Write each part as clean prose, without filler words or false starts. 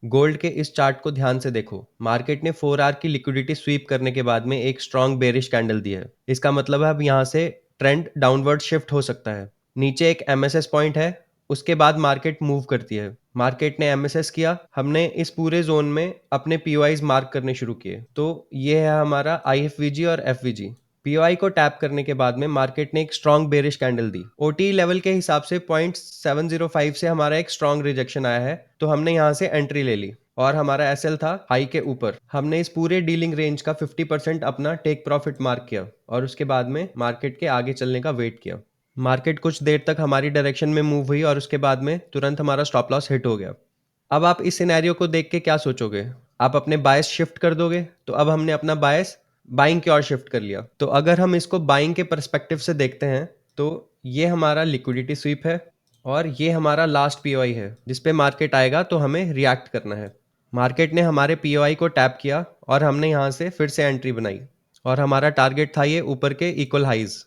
Gold के इस chart को ध्यान से देखो। मार्केट ने 4 आवर की लिक्विडिटी स्वीप करने के बाद में एक स्ट्रॉन्ग बेरिश कैंडल दी है। इसका मतलब है अब यहाँ से ट्रेंड डाउनवर्ड शिफ्ट हो सकता है। नीचे एक एमएसएस पॉइंट है, उसके बाद मार्केट मूव करती है। मार्केट ने एमएसएस किया, हमने इस पूरे जोन में अपने पीओआईज मार्क करने शुरू किए। तो ये है हमारा आईएफवीजी और एफवीजी। पीओआई को टैप करने के बाद में मार्केट ने एक स्ट्रॉन्ग बेरिश कैंडल दी। ओटी लेवल के हिसाब से 0.705 से हमारा एक स्ट्रॉन्ग रिजेक्शन आया है, तो हमने यहाँ से एंट्री ले ली और हमारा एसएल था हाई के ऊपर। हमने इस पूरे डीलिंग रेंज का 50% अपना टेक प्रॉफिट मार्क किया और उसके बाद में मार्केट के आगे चलने का वेट किया। मार्केट कुछ देर तक हमारी डायरेक्शन में मूव हुई और उसके बाद में तुरंत हमारा स्टॉप लॉस हिट हो गया। अब आप इस सिनेरियो को देख के क्या सोचोगे? आप अपने बायस शिफ्ट कर दोगे? तो अब हमने अपना बायस बाइंग की ओर शिफ्ट कर लिया। तो अगर हम इसको बाइंग के पर्सपेक्टिव से देखते हैं तो ये हमारा लिक्विडिटी स्वीप है और ये हमारा लास्ट पीओआई है जिस पे मार्केट आएगा तो हमें रिएक्ट करना है। मार्केट ने हमारे पीओआई को टैप किया और हमने यहाँ से फिर से एंट्री बनाई और हमारा टारगेट था ये ऊपर के इक्वल हाइज।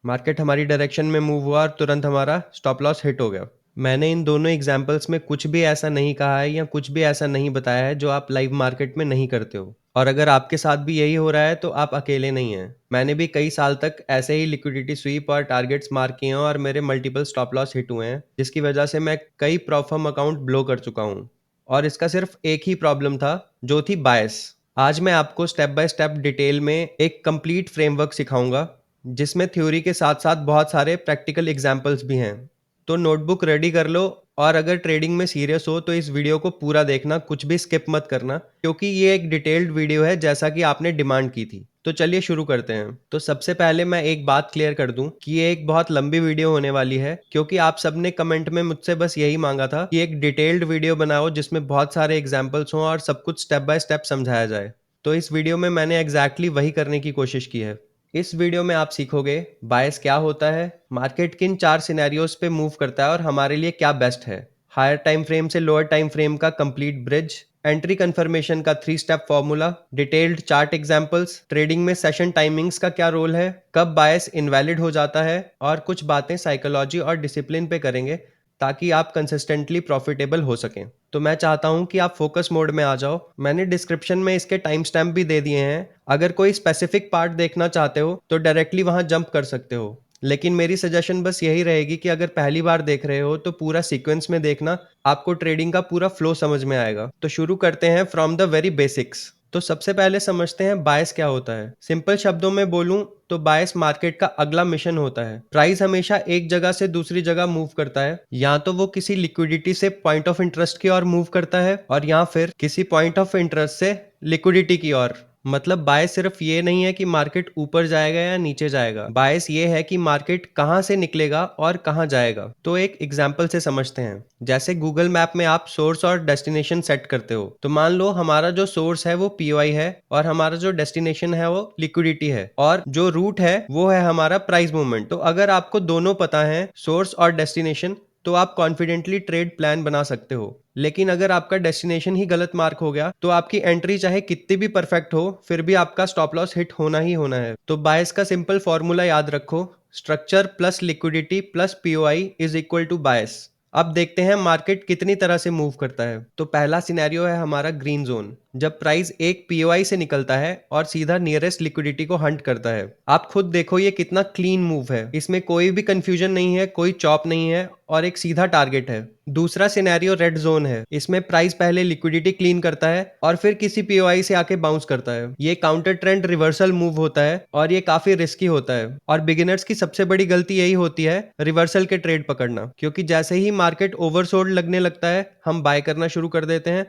मार्केट हमारी डायरेक्शन में मूव हुआ और तुरंत हमारा स्टॉप लॉस हिट हो गया। मैंने इन दोनों एग्जाम्पल्स में कुछ भी ऐसा नहीं कहा है या कुछ भी ऐसा नहीं बताया है जो आप लाइव मार्केट में नहीं करते हो। और अगर आपके साथ भी यही हो रहा है तो आप अकेले नहीं हैं। मैंने भी कई साल तक ऐसे ही लिक्विडिटी स्वीप और टारगेट्स मार्क किए हैं और मेरे मल्टीपल स्टॉप लॉस हिट हुए हैं, जिसकी वजह से मैं कई प्रॉफर्म अकाउंट ब्लो कर चुका हूँ। और इसका सिर्फ एक ही प्रॉब्लम था, जो थी बायस। आज मैं आपको स्टेप बाय स्टेप डिटेल में एक कंप्लीट फ्रेमवर्क सिखाऊंगा जिसमें थ्योरी के साथ साथ बहुत सारे प्रैक्टिकल एग्जाम्पल्स भी हैं। तो नोटबुक रेडी कर लो और अगर ट्रेडिंग में सीरियस हो तो इस वीडियो को पूरा देखना, कुछ भी स्किप मत करना, क्योंकि ये एक डिटेल्ड वीडियो है जैसा कि आपने डिमांड की थी। तो चलिए शुरू करते हैं। तो सबसे पहले मैं एक बात क्लियर कर दूं कि ये एक बहुत लंबी वीडियो होने वाली है, क्योंकि आप सबने कमेंट में मुझसे बस यही मांगा था कि एक डिटेल्ड वीडियो बनाओ जिसमें बहुत सारे एग्जाम्पल्स हों और सब कुछ स्टेप बाय स्टेप समझाया जाए। तो इस वीडियो में मैंने एग्जैक्टली वही करने की कोशिश की है। इस वीडियो में आप सीखोगे बायस क्या होता है, मार्केट किन 4 सिनेरियोज पे मूव करता है और हमारे लिए क्या बेस्ट है, हायर टाइम फ्रेम से लोअर टाइम फ्रेम का कंप्लीट ब्रिज, एंट्री कंफर्मेशन का 3 step formula, detailed chart examples, trading में सेशन टाइमिंग्स का क्या रोल है, कब बायस इनवैलिड हो जाता है, और कुछ बातें साइकोलॉजी और डिसिप्लिन पे करेंगे ताकि आप कंसिस्टेंटली प्रॉफिटेबल हो सकें। तो मैं चाहता हूं कि आप फोकस मोड में आ जाओ। मैंने डिस्क्रिप्शन में इसके टाइम स्टैम्प भी दे दिए हैं। अगर कोई स्पेसिफिक पार्ट देखना चाहते हो तो डायरेक्टली वहां जंप कर सकते हो, लेकिन मेरी सजेशन बस यही रहेगी कि अगर पहली बार देख रहे हो तो पूरा सीक्वेंस में देखना, आपको ट्रेडिंग का पूरा फ्लो समझ में आएगा। तो शुरू करते हैं फ्रॉम द वेरी बेसिक्स। तो सबसे पहले समझते हैं बायस क्या होता है। सिंपल शब्दों में बोलूं तो बायस मार्केट का अगला मिशन होता है। प्राइस हमेशा एक जगह से दूसरी जगह मूव करता है, या तो वो किसी लिक्विडिटी से पॉइंट ऑफ इंटरेस्ट की ओर मूव करता है और या फिर किसी पॉइंट ऑफ इंटरेस्ट से लिक्विडिटी की ओर। मतलब बायस सिर्फ ये नहीं है कि मार्केट ऊपर जाएगा या नीचे जाएगा, बायस ये है कि मार्केट कहां से निकलेगा और कहां जाएगा। तो एक एग्जांपल से समझते हैं। जैसे गूगल मैप में आप सोर्स और डेस्टिनेशन सेट करते हो, तो मान लो हमारा जो सोर्स है वो पीओआई है और हमारा जो डेस्टिनेशन है वो लिक्विडिटी है, और जो रूट है वो है हमारा प्राइस मूवमेंट। तो अगर आपको दोनों पता है, सोर्स और डेस्टिनेशन, तो आप कॉन्फिडेंटली ट्रेड प्लान बना सकते हो। लेकिन अगर आपका डेस्टिनेशन ही गलत मार्क हो गया तो आपकी एंट्री चाहे कितनी भी परफेक्ट हो, फिर भी आपका स्टॉप लॉस हिट होना ही होना है। तो बायस का सिंपल फॉर्मूला याद रखो, structure plus liquidity plus POI is equal to bias. अब देखते हैं मार्केट कितनी तरह से मूव करता है। तो पहला सिनेरियो है हमारा ग्रीन जोन, जब प्राइस एक पीओआई से निकलता है और सीधा नियरेस्ट लिक्विडिटी को हंट करता है। आप खुद देखो ये कितना क्लीन मूव है, इसमें कोई भी कंफ्यूजन नहीं है, कोई चॉप नहीं है और एक सीधा टारगेट है। दूसरा सिनेरियो रेड जोन है, इसमें प्राइस पहले लिक्विडिटी क्लीन करता है और फिर किसी पीओआई से आके बाउंस करता है। ये काउंटर ट्रेंड रिवर्सल मूव होता है और ये काफी रिस्की होता है, और बिगिनर्स की सबसे बड़ी गलती यही होती है, रिवर्सल के ट्रेड पकड़ना। क्योंकि जैसे ही मार्केट ओवरसोल्ड लगने लगता है हम बाय करना शुरू कर देते हैं,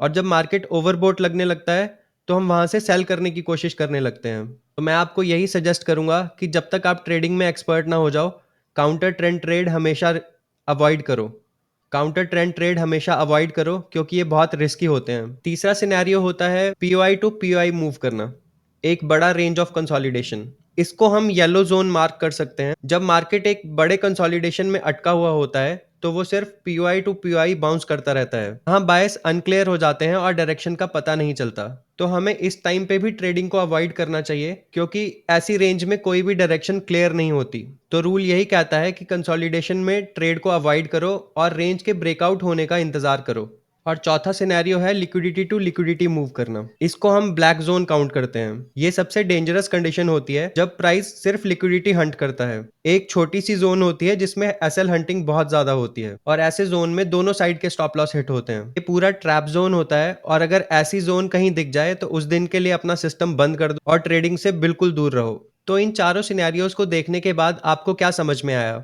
और जब मार्केट ओवरबोट लगने लगता है तो हम वहां से सेल करने की कोशिश करने लगते हैं। तो मैं आपको यही सजेस्ट करूंगा कि जब तक आप ट्रेडिंग में एक्सपर्ट ना हो जाओ, काउंटर ट्रेंड ट्रेड हमेशा अवॉइड करो। काउंटर ट्रेंड ट्रेड हमेशा अवॉइड करो क्योंकि ये बहुत रिस्की होते हैं। तीसरा सिनेरियो होता है पीओआई टू पीओआई मूव करना, एक बड़ा रेंज ऑफ कंसोलिडेशन। इसको हम येलो जोन मार्क कर सकते हैं। जब मार्केट एक बड़े कंसोलिडेशन में अटका हुआ होता है तो वो सिर्फ पीओआई टू पीओआई बाउंस करता रहता है। यहाँ बायस अनक्लियर हो जाते हैं और डायरेक्शन का पता नहीं चलता। तो हमें इस टाइम पे भी ट्रेडिंग को अवॉइड करना चाहिए, क्योंकि ऐसी रेंज में कोई भी डायरेक्शन क्लियर नहीं होती। तो रूल यही कहता है कि कंसोलिडेशन में ट्रेड को अवॉइड करो और रेंज के ब्रेकआउट होने का इंतजार करो। और चौथा सिनेरियो है लिक्विडिटी टू लिक्विडिटी मूव करना। इसको हम ब्लैक जोन काउंट करते हैं। ये सबसे डेंजरस कंडीशन होती है जब प्राइस सिर्फ लिक्विडिटी हंट करता है। एक छोटी सी जोन होती है जिसमें एसएल हंटिंग बहुत ज्यादा होती है और ऐसे जोन में दोनों साइड के स्टॉप लॉस हिट होते हैं। ये पूरा ट्रैप जोन होता है और अगर ऐसी जोन कहीं दिख जाए तो उस दिन के लिए अपना सिस्टम बंद कर दो और ट्रेडिंग से बिल्कुल दूर रहो। तो इन चारों सिनेरियोज को देखने के बाद आपको क्या समझ में आया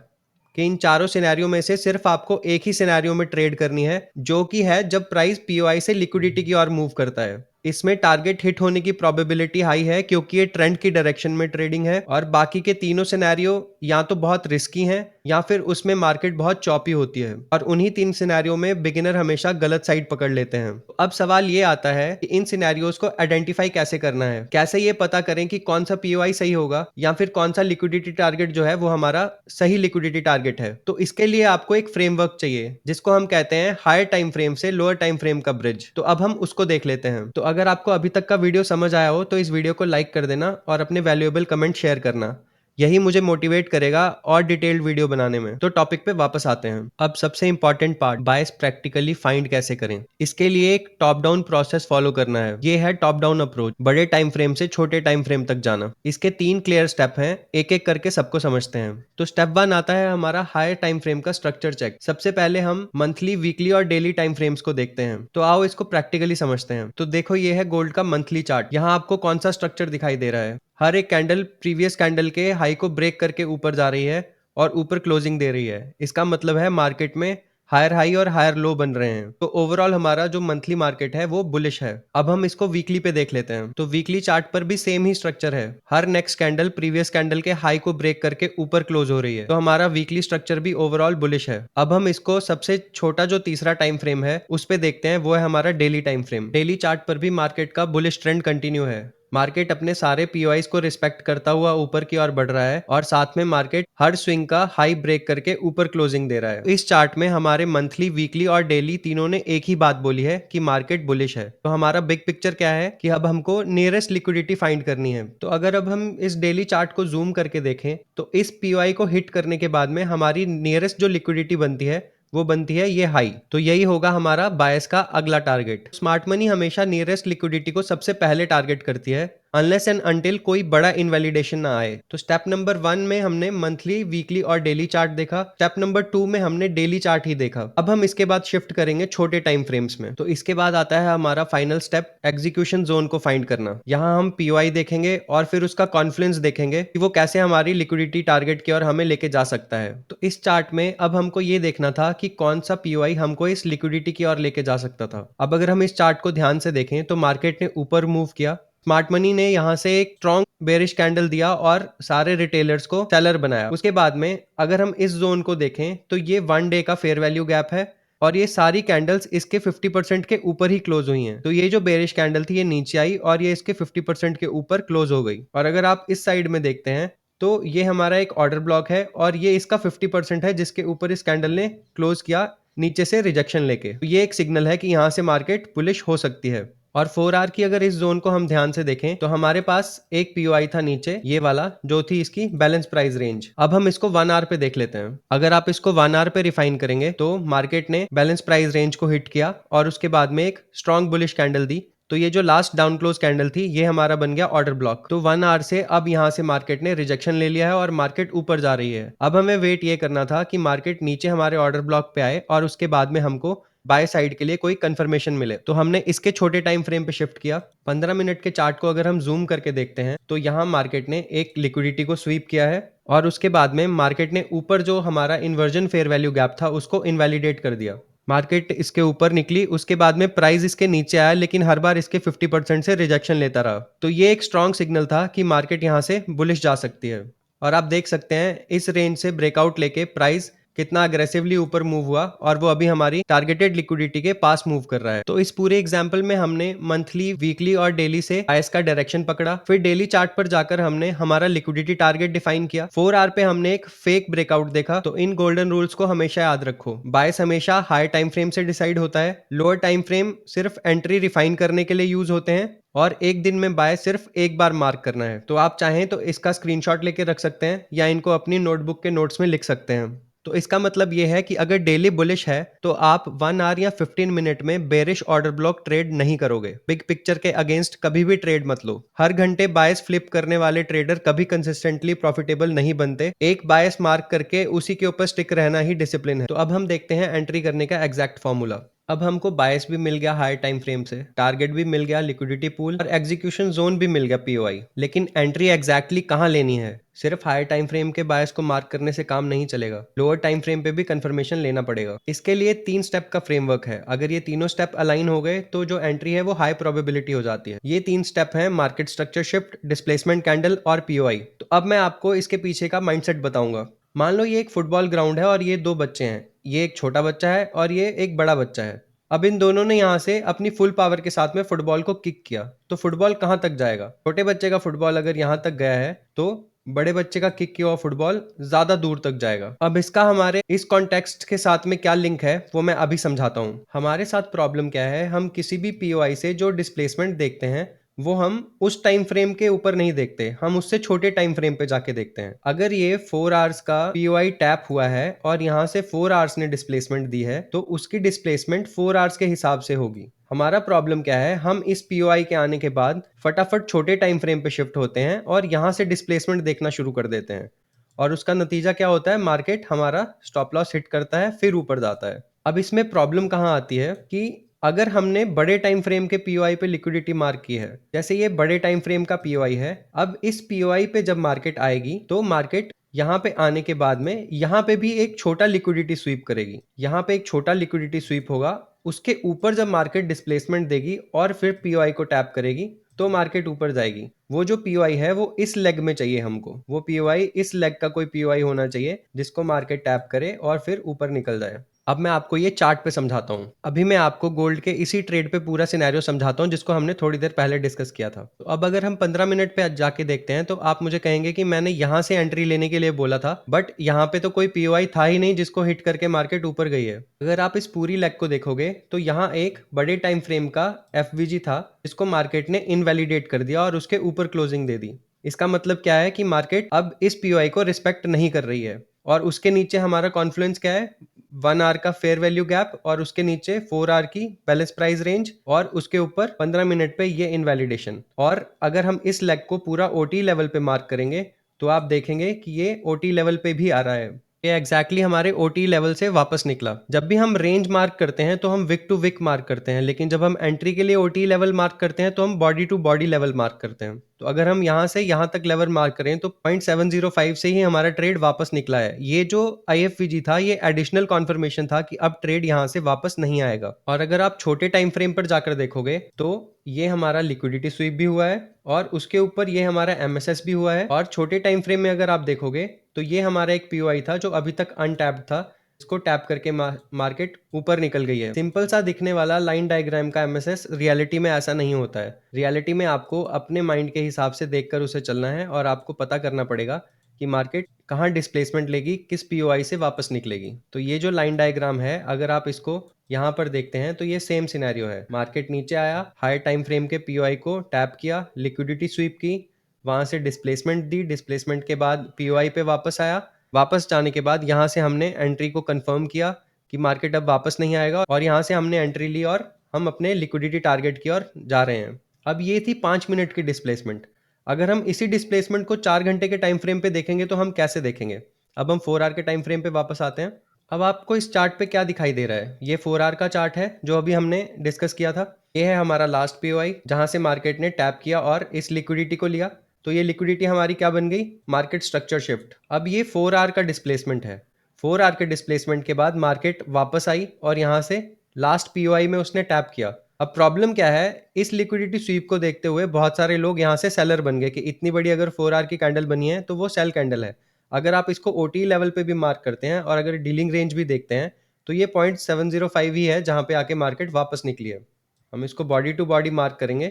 कि इन चारों सिनेरियो में से सिर्फ आपको एक ही सिनेरियो में ट्रेड करनी है, जो कि है जब प्राइस पीओआई से लिक्विडिटी की ओर मूव करता है। इसमें टारगेट हिट होने की प्रोबेबिलिटी हाई है क्योंकि ये ट्रेंड की डायरेक्शन में ट्रेडिंग है और बाकी के तीनों सिनेरियो या तो बहुत रिस्की हैं या फिर उसमें मार्केट बहुत चॉपी होती है और उन्हीं तीन सिनेरियो में बिगिनर हमेशा गलत साइड पकड़ लेते हैं। तो अब सवाल ये आता है कि इन सिनेरियोज को आइडेंटिफाई कैसे करना है, कैसे ये पता करें कि कौन सा पीओआई सही होगा या फिर कौन सा लिक्विडिटी टारगेट जो है वो हमारा सही लिक्विडिटी टारगेट है। तो इसके लिए आपको एक फ्रेमवर्क चाहिए जिसको हम कहते हैं हायर टाइम फ्रेम से लोअर टाइम फ्रेम का ब्रिज। तो अब हम उसको देख लेते हैं। तो अगर आपको अभी तक का वीडियो समझ आया हो तो इस वीडियो को लाइक कर देना और अपने वैल्यूएबल कमेंट शेयर करना। यही मुझे मोटिवेट करेगा और डिटेल्ड वीडियो बनाने में। तो टॉपिक पे वापस आते हैं। अब सबसे इंपॉर्टेंट पार्ट, बायस प्रैक्टिकली फाइंड कैसे करें। इसके लिए एक टॉप डाउन प्रोसेस फॉलो करना है। ये है टॉप डाउन अप्रोच, बड़े टाइम फ्रेम से छोटे टाइम फ्रेम तक जाना। इसके 3 क्लियर स्टेप हैं, एक एक करके सबको समझते हैं। तो स्टेप 1 आता है हमारा हायर टाइम फ्रेम का स्ट्रक्चर चेक। सबसे पहले हम मंथली, वीकली और डेली टाइम फ्रेम्स को देखते हैं। तो आओ इसको प्रैक्टिकली समझते हैं। तो देखो, ये है गोल्ड का मंथली चार्ट। यहाँ आपको कौन सा स्ट्रक्चर दिखाई दे रहा है। हर एक कैंडल प्रीवियस कैंडल के हाई को ब्रेक करके ऊपर जा रही है और ऊपर क्लोजिंग दे रही है। इसका मतलब है मार्केट में हायर हाई और हायर लो बन रहे हैं। तो ओवरऑल हमारा जो मंथली मार्केट है वो बुलिश है। अब हम इसको वीकली पे देख लेते हैं। तो वीकली चार्ट पर भी सेम ही स्ट्रक्चर है। हर नेक्स्ट कैंडल प्रीवियस कैंडल के हाई को ब्रेक करके ऊपर क्लोज हो रही है। तो हमारा वीकली स्ट्रक्चर भी ओवरऑल बुलिश है। अब हम इसको सबसे छोटा जो तीसरा टाइम फ्रेम है उस पे देखते हैं। वो है हमारा daily time frame. Daily chart पर भी मार्केट का बुलिश ट्रेंड कंटिन्यू है। मार्केट अपने सारे पीओआईज को रिस्पेक्ट करता हुआ ऊपर की ओर बढ़ रहा है और साथ में मार्केट हर स्विंग का हाई ब्रेक करके ऊपर क्लोजिंग दे रहा है। इस चार्ट में हमारे मंथली, वीकली और डेली तीनों ने एक ही बात बोली है कि मार्केट बुलिश है। तो हमारा बिग पिक्चर क्या है कि अब हमको नियरेस्ट लिक्विडिटी फाइंड करनी है। तो अगर अब हम इस डेली चार्ट को जूम करके देखें तो इस पीओआई को हिट करने के बाद में हमारी नियरेस्ट जो लिक्विडिटी बनती है वो बनती है ये हाई। तो यही होगा हमारा बायस का अगला टारगेट। स्मार्ट मनी हमेशा नियरेस्ट लिक्विडिटी को सबसे पहले टारगेट करती है अनलेस एंड अनटिल कोई बड़ा इनवैलिडेशन ना आए। तो स्टेप नंबर 1 में हमने मंथली, वीकली और डेली चार्ट देखा। स्टेप नंबर 2 में हमने डेली चार्ट ही देखा। अब हम इसके बाद शिफ्ट करेंगे छोटे टाइम फ्रेम्स में। तो इसके बाद आता है हमारा फाइनल स्टेप, एग्जीक्यूशन जोन को फाइंड करना। यहाँ हम पीओआई देखेंगे और फिर उसका कॉन्फ्लुएंस देखेंगे कि वो कैसे हमारी लिक्विडिटी टारगेट की ओर हमें लेके जा सकता है। तो इस चार्ट में अब हमको ये देखना था कि कौन सा पीओआई हमको इस लिक्विडिटी की ओर लेके जा सकता था। अब अगर हम इस चार्ट को ध्यान से देखें तो मार्केट ने ऊपर मूव किया। स्मार्ट मनी ने यहां से एक स्ट्रॉन्ग बेरिश कैंडल दिया और सारे रिटेलर्स को सेलर बनाया। उसके बाद में अगर हम इस जोन को देखें तो ये 1 डे का फेयर वैल्यू गैप है और ये सारी कैंडल्स इसके 50% के ऊपर ही क्लोज हुई हैं। तो ये जो बेरिश कैंडल थी ये नीचे आई और ये इसके 50% के ऊपर क्लोज हो गई। और अगर आप इस साइड में देखते हैं तो ये हमारा एक ऑर्डर ब्लॉक है और ये इसका 50% है जिसके ऊपर इस कैंडल ने क्लोज किया नीचे से रिजेक्शन लेके। तो ये एक सिग्नल है कि यहाँ से मार्केट बुलिश हो सकती है। और 4 आवर की अगर इस जोन को हम ध्यान से देखें तो हमारे पास एक पीओआई था नीचे, ये वाला, जो थी इसकी बैलेंस प्राइस रेंज। अब हम इसको 1 आवर पे देख लेते हैं। अगर आप इसको 1 आवर पे रिफाइन करेंगे तो मार्केट ने बैलेंस प्राइस रेंज को हिट किया और उसके बाद में एक स्ट्रॉन्ग बुलिश कैंडल दी। तो ये जो लास्ट डाउन क्लोज कैंडल थी ये हमारा बन गया ऑर्डर ब्लॉक। तो 1 आवर से अब यहाँ से मार्केट ने रिजेक्शन ले लिया है और मार्केट ऊपर जा रही है। अब हमें वेट ये करना था कि मार्केट नीचे हमारे ऑर्डर ब्लॉक पे आए और उसके बाद में हमको बाय साइड के लिए कोई कंफर्मेशन मिले। तो हमने इसके छोटे टाइम फ्रेम पे शिफ्ट किया। 15 मिनट के चार्ट को अगर हम जूम करके देखते हैं तो यहाँ मार्केट ने एक लिक्विडिटी को स्वीप किया है और उसके बाद में मार्केट ने ऊपर जो हमारा इन्वर्जन फेयर वैल्यू गैप था उसको इनवैलिडेट कर दिया। मार्केट इसके ऊपर निकली, उसके बाद में प्राइस इसके नीचे आया लेकिन हर बार इसके 50% से रिजेक्शन लेता रहा। तो ये एक स्ट्रॉन्ग सिग्नल था कि मार्केट यहाँ से बुलिश जा सकती है। और आप देख सकते हैं इस रेंज से ब्रेकआउट लेके प्राइस कितना अग्रेसिवली ऊपर मूव हुआ और वो अभी हमारी टारगेटेड लिक्विडिटी के पास मूव कर रहा है। तो इस पूरे एग्जांपल में हमने मंथली, वीकली और डेली से बायस का डायरेक्शन पकड़ा। फिर डेली चार्ट पर जाकर हमने हमारा लिक्विडिटी टारगेट डिफाइन किया। 4 आवर पे हमने एक फेक ब्रेकआउट देखा। तो इन गोल्डन रूल्स को हमेशा याद रखो। बायस हमेशा हाई टाइम फ्रेम से डिसाइड होता है। लोअर टाइम फ्रेम सिर्फ एंट्री रिफाइन करने के लिए यूज होते हैं और एक दिन में बाय सिर्फ एक बार मार्क करना है। तो आप चाहें तो इसका स्क्रीनशॉट लेके रख सकते हैं या इनको अपनी नोटबुक के नोट्स में लिख सकते हैं। तो इसका मतलब ये है कि अगर डेली बुलिश है तो आप 1 आवर या 15 मिनट में बेरिश ऑर्डर ब्लॉक ट्रेड नहीं करोगे। बिग पिक्चर के अगेंस्ट कभी भी ट्रेड मत लो। हर घंटे बायस फ्लिप करने वाले ट्रेडर कभी कंसिस्टेंटली प्रॉफिटेबल नहीं बनते। एक बायस मार्क करके उसी के ऊपर स्टिक रहना ही डिसिप्लिन है। तो अब हम देखते हैं एंट्री करने का एग्जैक्ट फॉर्मूला। अब हमको बायस भी मिल गया हायर टाइम फ्रेम से, टारगेट भी मिल गया, लिक्विडिटी पूल और एग्जीक्यूशन जोन भी मिल गया पीओआई। लेकिन एंट्री एग्जैक्टली कहाँ लेनी है? सिर्फ हायर टाइम फ्रेम के बायस को मार्क करने से काम नहीं चलेगा, लोअर टाइम फ्रेम पे भी कंफर्मेशन लेना पड़ेगा। इसके लिए 3 स्टेप का फ्रेमवर्क है। अगर ये तीनों स्टेप अलाइन हो गए तो जो एंट्री है वो हाई प्रोबेबिलिटी हो जाती है। ये 3 स्टेप है market structure shift, displacement candle और पीओआई। तो अब मैं आपको इसके पीछे का माइंडसेट बताऊंगा। मान लो ये एक फुटबॉल ग्राउंड है और ये 2 बच्चे हैं। ये एक छोटा बच्चा है और ये एक बड़ा बच्चा है। अब इन दोनों ने यहाँ से अपनी फुल पावर के साथ में फुटबॉल को किक किया, तो फुटबॉल कहाँ तक जाएगा? छोटे बच्चे का फुटबॉल अगर यहाँ तक गया है तो बड़े बच्चे का किक किया हुआ फुटबॉल ज्यादा दूर तक जाएगा। अब इसका हमारे इस कॉन्टेक्स्ट के साथ में क्या लिंक है वो मैं अभी समझाता हूँ। हमारे साथ प्रॉब्लम क्या है, हम किसी भी पीओआई से जो डिस्प्लेसमेंट देखते हैं वो हम उस टाइम फ्रेम के ऊपर नहीं देखते, हम उससे छोटे टाइम फ्रेम पे जाके देखते हैं। अगर ये 4 आवर्स का पीओआई टैप हुआ है और यहाँ से 4 आवर्स ने डिस्प्लेसमेंट दी है तो उसकी डिस्प्लेसमेंट 4 आवर्स के हिसाब से होगी। हमारा प्रॉब्लम क्या है, हम इस पीओआई के आने के बाद फटाफट छोटे टाइम फ्रेम पे शिफ्ट होते हैं और यहाँ से डिस्प्लेसमेंट देखना शुरू कर देते हैं। और उसका नतीजा क्या होता है, मार्केट हमारा स्टॉप लॉस हिट करता है फिर ऊपर जाता है। अब इसमें प्रॉब्लम कहाँ आती है कि अगर हमने बड़े टाइम फ्रेम के पीओआई पे लिक्विडिटी मार्क की है, जैसे ये बड़े टाइम फ्रेम का पीओआई है, अब इस पीओआई पे जब मार्केट आएगी तो मार्केट यहाँ पे आने के बाद में यहाँ पे भी एक छोटा लिक्विडिटी स्वीप करेगी। यहाँ पे एक छोटा लिक्विडिटी स्वीप होगा, उसके ऊपर जब मार्केट डिस्प्लेसमेंट देगी और फिर पीओआई को टैप करेगी तो मार्केट ऊपर जाएगी। वो जो पीओआई है वो इस लेग में चाहिए हमको, वो पीओआई इस लेग का कोई पीओआई होना चाहिए जिसको मार्केट टैप करे और फिर ऊपर निकल जाए। अब मैं आपको ये चार्ट पे समझाता हूँ। अभी मैं आपको गोल्ड के इसी ट्रेड पे पूरा सिनेरियो समझाता हूँ जिसको हमने थोड़ी देर पहले डिस्कस किया था। तो अब अगर हम 15 मिनट पे जाके देखते हैं तो आप मुझे कहेंगे कि मैंने यहाँ से एंट्री लेने के लिए बोला था बट यहाँ पे तो कोई पीओआई था ही नहीं जिसको हिट करके मार्केट ऊपर गई है। अगर आप इस पूरी लेग को देखोगे तो यहाँ एक बड़े टाइम फ्रेम का एफवीजी था जिसको मार्केट ने इनवैलिडेट कर दिया और उसके ऊपर क्लोजिंग दे दी। इसका मतलब क्या है कि मार्केट अब इस पीओआई को रिस्पेक्ट नहीं कर रही है। और उसके नीचे हमारा कॉन्फ्लुएंस क्या है, 1 आवर का फेयर वैल्यू गैप और उसके नीचे 4 आवर की बैलेंस प्राइस रेंज और उसके ऊपर 15 मिनट पे ये इनवैलिडेशन। और अगर हम इस लेग को पूरा ओटी लेवल पे मार्क करेंगे तो आप देखेंगे कि ये ओटी लेवल पे भी आ रहा है। ये एग्जैक्टली हमारे ओटी लेवल से वापस निकला। जब भी हम रेंज मार्क करते हैं तो हम विक टू विक मार्क करते हैं, लेकिन जब हम एंट्री के लिए ओटी लेवल मार्क करते हैं तो हम body to body level mark करते हैं। तो अगर हम यहाँ से यहाँ तक लेवल मार्क करें तो 0.705 से ही हमारा ट्रेड वापस निकला है। ये जो आईएफवीजी था ये एडिशनल कॉन्फर्मेशन था कि अब ट्रेड यहाँ से वापस नहीं आएगा। और अगर आप छोटे टाइम फ्रेम पर जाकर देखोगे तो ये हमारा लिक्विडिटी स्वीप भी हुआ है और उसके ऊपर ये हमारा एमएसएस भी हुआ है। और छोटे टाइम फ्रेम में अगर आप देखोगे तो ये हमारा एक पीओआई था जो अभी तक अनटैप्ड था, इसको टैप करके मार्केट ऊपर निकल गई है। सिंपल सा दिखने वाला लाइन डायग्राम का एमएसएस रियलिटी में ऐसा नहीं होता है। रियलिटी में आपको अपने माइंड के हिसाब से देखकर उसे चलना है और आपको पता करना पड़ेगा कि मार्केट कहाँ डिस्प्लेसमेंट लेगी, किस पीओआई से वापस निकलेगी। तो ये जो लाइन डायग्राम है अगर आप इसको यहाँ पर देखते हैं तो ये सेम सिनेरियो है। मार्केट नीचे आया, हाई टाइम फ्रेम के पीओआई को टैप किया, लिक्विडिटी स्वीप की, वहां से डिस्प्लेसमेंट दी, डिस्प्लेसमेंट के बाद पीओआई पे वापस आया, वापस जाने के बाद यहाँ से हमने एंट्री को कंफर्म किया कि मार्केट अब वापस नहीं आएगा और यहाँ से हमने एंट्री ली और हम अपने लिक्विडिटी टारगेट की ओर जा रहे हैं। अब ये थी 5 मिनट की डिस्प्लेसमेंट। अगर हम इसी डिस्प्लेसमेंट को 4 घंटे के टाइम फ्रेम पे देखेंगे तो हम कैसे देखेंगे? अब हम 4 आवर के टाइम फ्रेम पे वापस आते हैं। अब आपको इस चार्ट पे क्या दिखाई दे रहा है? ये 4 आवर का चार्ट है जो अभी हमने डिस्कस किया था। ये है हमारा लास्ट पीओआई जहां से मार्केट ने टैप किया और इस लिक्विडिटी को लिया। तो ये लिक्विडिटी हमारी क्या बन गई? Market structure shift. अब ये 4 आवर का डिस्प्लेसमेंट है। 4 आवर के डिस्प्लेसमेंट के बाद मार्केट वापस आई और यहाँ से लास्ट पीओआई में उसने टैप किया। अब प्रॉब्लम क्या है, इस लिक्विडिटी स्वीप को देखते हुए बहुत सारे लोग यहाँ से सेलर बन गए कि इतनी बड़ी अगर 4 आवर की कैंडल बनी है तो वो सेल कैंडल है। अगर आप इसको ओटी लेवल पे भी मार्क करते हैं और अगर डीलिंग रेंज भी देखते हैं तो ये 0.705 ही है जहाँ पे आके मार्केट वापस निकली है। हम इसको बॉडी टू बॉडी मार्क करेंगे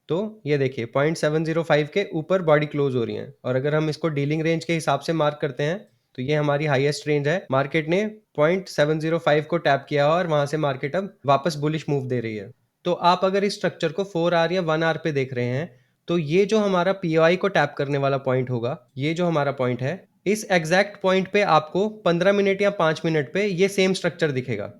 तो ये देखिए 0.705 के ऊपर बॉडी क्लोज हो रही है। और अगर हम इसको डीलिंग रेंज के हिसाब से मार्क करते हैं तो ये हमारी हाईएस्ट रेंज है। मार्केट ने 0.705 को टैप किया और वहां से मार्केट अब वापस बुलिश मूव दे रही है। तो आप अगर इस स्ट्रक्चर को 4 आवर या 1 आवर पे देख रहे हैं तो ये जो हमारा पीओआई को टैप करने वाला पॉइंट होगा, ये जो हमारा पॉइंट है इस एग्जैक्ट पॉइंट पे आपको 15 मिनट या 5 मिनट पे ये सेम स्ट्रक्चर दिखेगा।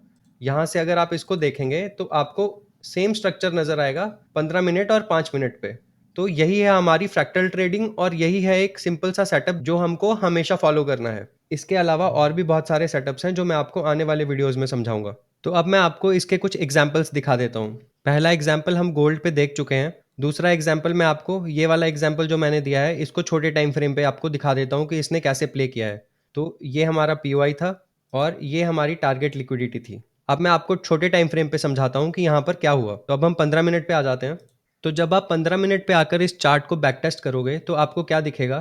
यहाँ से अगर आप इसको देखेंगे तो आपको सेम स्ट्रक्चर नजर आएगा 15 मिनट और 5 मिनट पे। तो यही है हमारी फ्रैक्टल ट्रेडिंग और यही है एक सिंपल सा सेटअप जो हमको हमेशा फॉलो करना है। इसके अलावा और भी बहुत सारे सेटअप्स हैं जो मैं आपको आने वाले वीडियोस में समझाऊंगा। तो अब मैं आपको इसके कुछ एग्जाम्पल्स दिखा देता हूँ। पहला एग्जाम्पल हम गोल्ड पे देख चुके हैं। दूसरा एग्जाम्पल मैं आपको ये वाला एग्जाम्पल जो मैंने दिया है इसको छोटे टाइम फ्रेम पे आपको दिखा देता हूँ कि इसने कैसे प्ले किया है। तो ये हमारा पीओआई था और ये हमारी टारगेट लिक्विडिटी थी। अब मैं आपको छोटे टाइम फ्रेम पे समझाता हूँ कि यहाँ पर क्या हुआ। तो अब हम 15 मिनट पे आ जाते हैं। तो जब आप 15 मिनट पे आकर इस चार्ट को बैक टेस्ट करोगे तो आपको क्या दिखेगा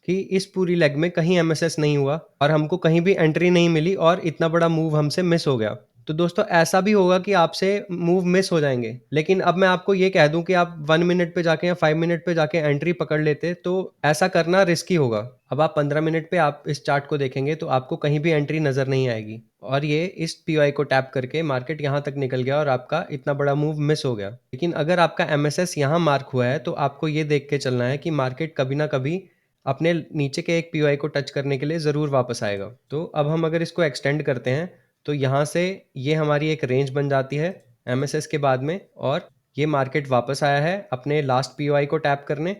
कि इस पूरी लेग में कहीं एमएसएस नहीं हुआ और हमको कहीं भी एंट्री नहीं मिली और इतना बड़ा मूव हमसे मिस हो गया। तो दोस्तों ऐसा भी होगा कि आपसे मूव मिस हो जाएंगे, लेकिन अब मैं आपको ये कह दूं कि आप 1 मिनट पे जाके या 5 मिनट पे जाके एंट्री पकड़ लेते तो ऐसा करना रिस्की होगा। अब आप 15 मिनट पे आप इस चार्ट को देखेंगे तो आपको कहीं भी एंट्री नजर नहीं आएगी और ये इस पीओआई को टैप करके मार्केट यहाँ तक निकल गया और आपका इतना बड़ा मूव मिस हो गया। लेकिन अगर आपका एमएसएस यहाँ मार्क हुआ है तो आपको ये देख के चलना है कि मार्केट कभी ना कभी अपने नीचे के एक पीओआई को टच करने के लिए ज़रूर वापस आएगा। तो अब हम अगर इसको एक्सटेंड करते हैं तो यहाँ से ये हमारी एक रेंज बन जाती है एमएसएस के बाद में और ये मार्केट वापस आया है अपने लास्ट पीओआई को टैप करने